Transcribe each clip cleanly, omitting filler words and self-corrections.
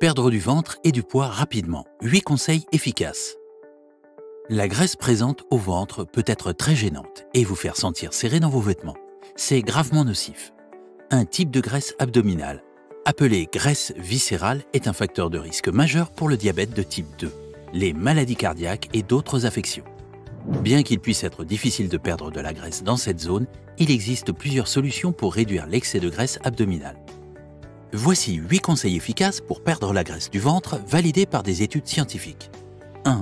Perdre du ventre et du poids rapidement. 8 conseils efficaces. La graisse présente au ventre peut être très gênante et vous faire sentir serré dans vos vêtements. C'est gravement nocif. Un type de graisse abdominale, appelée graisse viscérale, est un facteur de risque majeur pour le diabète de type 2, les maladies cardiaques et d'autres affections. Bien qu'il puisse être difficile de perdre de la graisse dans cette zone, il existe plusieurs solutions pour réduire l'excès de graisse abdominale. Voici 8 conseils efficaces pour perdre la graisse du ventre validés par des études scientifiques. 1.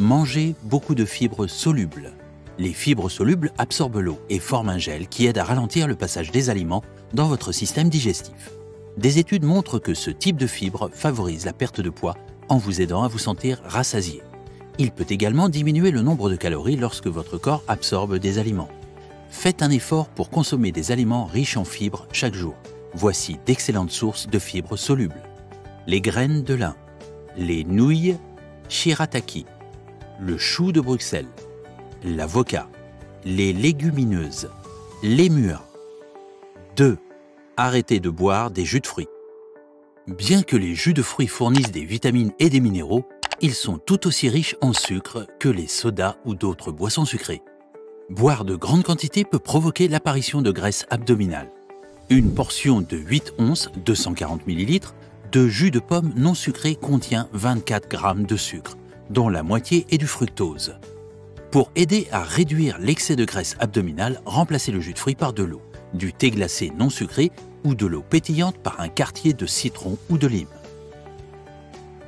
Mangez beaucoup de fibres solubles. Les fibres solubles absorbent l'eau et forment un gel qui aide à ralentir le passage des aliments dans votre système digestif. Des études montrent que ce type de fibre favorise la perte de poids en vous aidant à vous sentir rassasié. Il peut également diminuer le nombre de calories lorsque votre corps absorbe des aliments. Faites un effort pour consommer des aliments riches en fibres chaque jour. Voici d'excellentes sources de fibres solubles. Les graines de lin, les nouilles shirataki, le chou de Bruxelles, l'avocat, les légumineuses, les mûres. 2. Arrêtez de boire des jus de fruits. Bien que les jus de fruits fournissent des vitamines et des minéraux, ils sont tout aussi riches en sucre que les sodas ou d'autres boissons sucrées. Boire de grandes quantités peut provoquer l'apparition de graisse abdominale. Une portion de 8 onces, 240 ml, de jus de pomme non sucré contient 24 g de sucre, dont la moitié est du fructose. Pour aider à réduire l'excès de graisse abdominale, remplacez le jus de fruits par de l'eau, du thé glacé non sucré ou de l'eau pétillante par un quartier de citron ou de lime.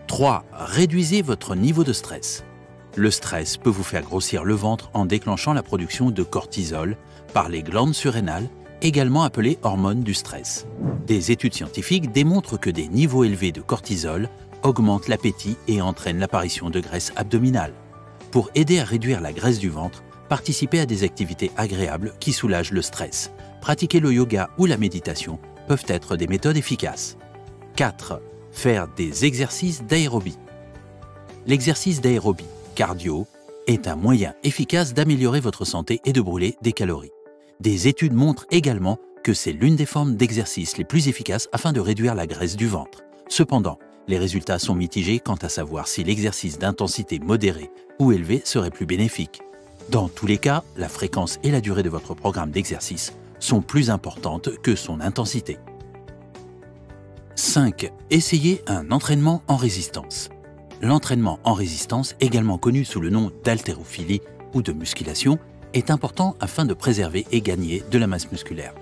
3. Réduisez votre niveau de stress. Le stress peut vous faire grossir le ventre en déclenchant la production de cortisol par les glandes surrénales, également appelées hormones du stress. Des études scientifiques démontrent que des niveaux élevés de cortisol augmentent l'appétit et entraînent l'apparition de graisse abdominale. Pour aider à réduire la graisse du ventre, participez à des activités agréables qui soulagent le stress. Pratiquer le yoga ou la méditation peuvent être des méthodes efficaces. 4. Faire des exercices d'aérobie. L'exercice d'aérobie, cardio, est un moyen efficace d'améliorer votre santé et de brûler des calories. Des études montrent également que c'est l'une des formes d'exercice les plus efficaces afin de réduire la graisse du ventre. Cependant, les résultats sont mitigés quant à savoir si l'exercice d'intensité modérée ou élevée serait plus bénéfique. Dans tous les cas, la fréquence et la durée de votre programme d'exercice sont plus importantes que son intensité. 5. Essayez un entraînement en résistance. L'entraînement en résistance, également connu sous le nom d'haltérophilie ou de musculation, est important afin de préserver et gagner de la masse musculaire.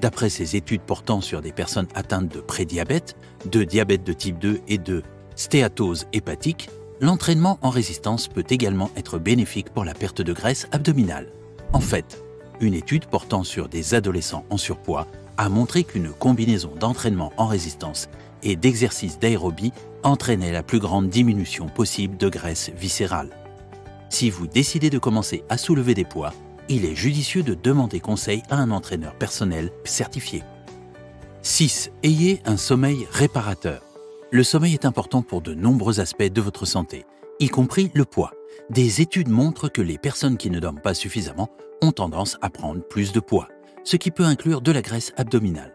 D'après ces études portant sur des personnes atteintes de prédiabète, de diabète de type 2 et de stéatose hépatique, l'entraînement en résistance peut également être bénéfique pour la perte de graisse abdominale. En fait, une étude portant sur des adolescents en surpoids a montré qu'une combinaison d'entraînement en résistance et d'exercices d'aérobie entraînait la plus grande diminution possible de graisse viscérale. Si vous décidez de commencer à soulever des poids, il est judicieux de demander conseil à un entraîneur personnel certifié. 6. Ayez un sommeil réparateur. Le sommeil est important pour de nombreux aspects de votre santé, y compris le poids. Des études montrent que les personnes qui ne dorment pas suffisamment ont tendance à prendre plus de poids, ce qui peut inclure de la graisse abdominale.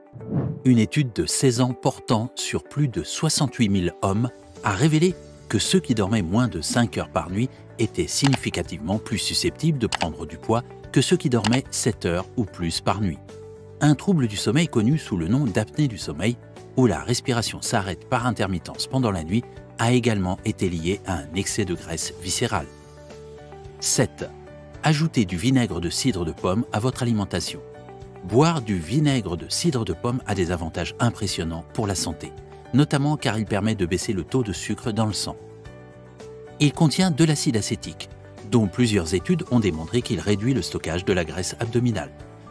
Une étude de 16 ans portant sur plus de 68 000 hommes a révélé que ceux qui dormaient moins de 5 heures par nuit étaient significativement plus susceptibles de prendre du poids que ceux qui dormaient 7 heures ou plus par nuit. Un trouble du sommeil connu sous le nom d'apnée du sommeil, où la respiration s'arrête par intermittence pendant la nuit, a également été lié à un excès de graisse viscérale. 7. Ajoutez du vinaigre de cidre de pomme à votre alimentation. Boire du vinaigre de cidre de pomme a des avantages impressionnants pour la santé, notamment car il permet de baisser le taux de sucre dans le sang. Il contient de l'acide acétique, dont plusieurs études ont démontré qu'il réduit le stockage de la graisse abdominale.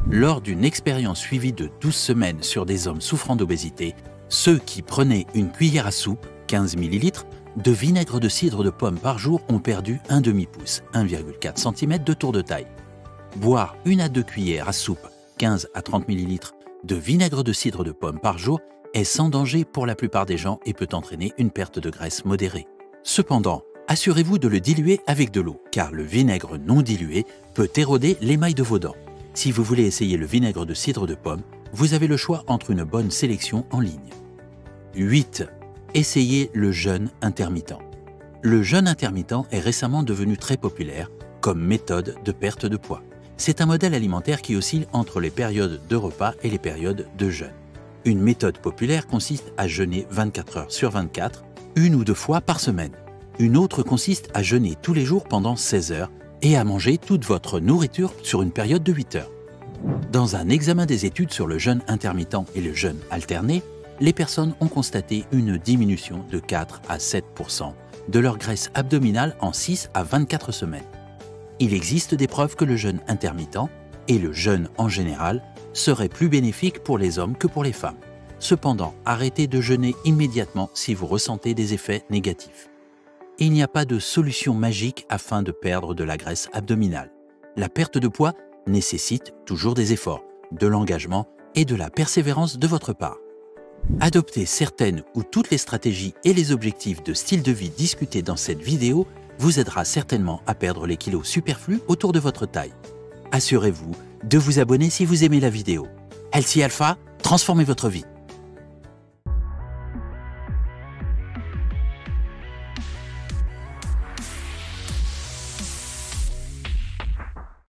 Lors d'une expérience suivie de 12 semaines sur des hommes souffrant d'obésité, ceux qui prenaient une cuillère à soupe, 15 ml, de vinaigre de cidre de pomme par jour ont perdu un demi-pouce, 1,4 cm de tour de taille. Boire 1 à 2 cuillères à soupe, 15 à 30 ml, de vinaigre de cidre de pomme par jour est sans danger pour la plupart des gens et peut entraîner une perte de graisse modérée. Cependant, assurez-vous de le diluer avec de l'eau, car le vinaigre non dilué peut éroder l'émail de vos dents. Si vous voulez essayer le vinaigre de cidre de pomme, vous avez le choix entre une bonne sélection en ligne. 8. essayez le jeûne intermittent. Le jeûne intermittent est récemment devenu très populaire comme méthode de perte de poids. C'est un modèle alimentaire qui oscille entre les périodes de repas et les périodes de jeûne. Une méthode populaire consiste à jeûner 24 heures sur 24, une ou deux fois par semaine. Une autre consiste à jeûner tous les jours pendant 16 heures et à manger toute votre nourriture sur une période de 8 heures. Dans un examen des études sur le jeûne intermittent et le jeûne alterné, les personnes ont constaté une diminution de 4 à 7% de leur graisse abdominale en 6 à 24 semaines. Il existe des preuves que le jeûne intermittent et le jeûne en général seraient plus bénéfiques pour les hommes que pour les femmes. Cependant, arrêtez de jeûner immédiatement si vous ressentez des effets négatifs. Il n'y a pas de solution magique afin de perdre de la graisse abdominale. La perte de poids nécessite toujours des efforts, de l'engagement et de la persévérance de votre part. Adopter certaines ou toutes les stratégies et les objectifs de style de vie discutés dans cette vidéo vous aidera certainement à perdre les kilos superflus autour de votre taille. Assurez-vous de vous abonner si vous aimez la vidéo. Healthy Alpha, transformez votre vie.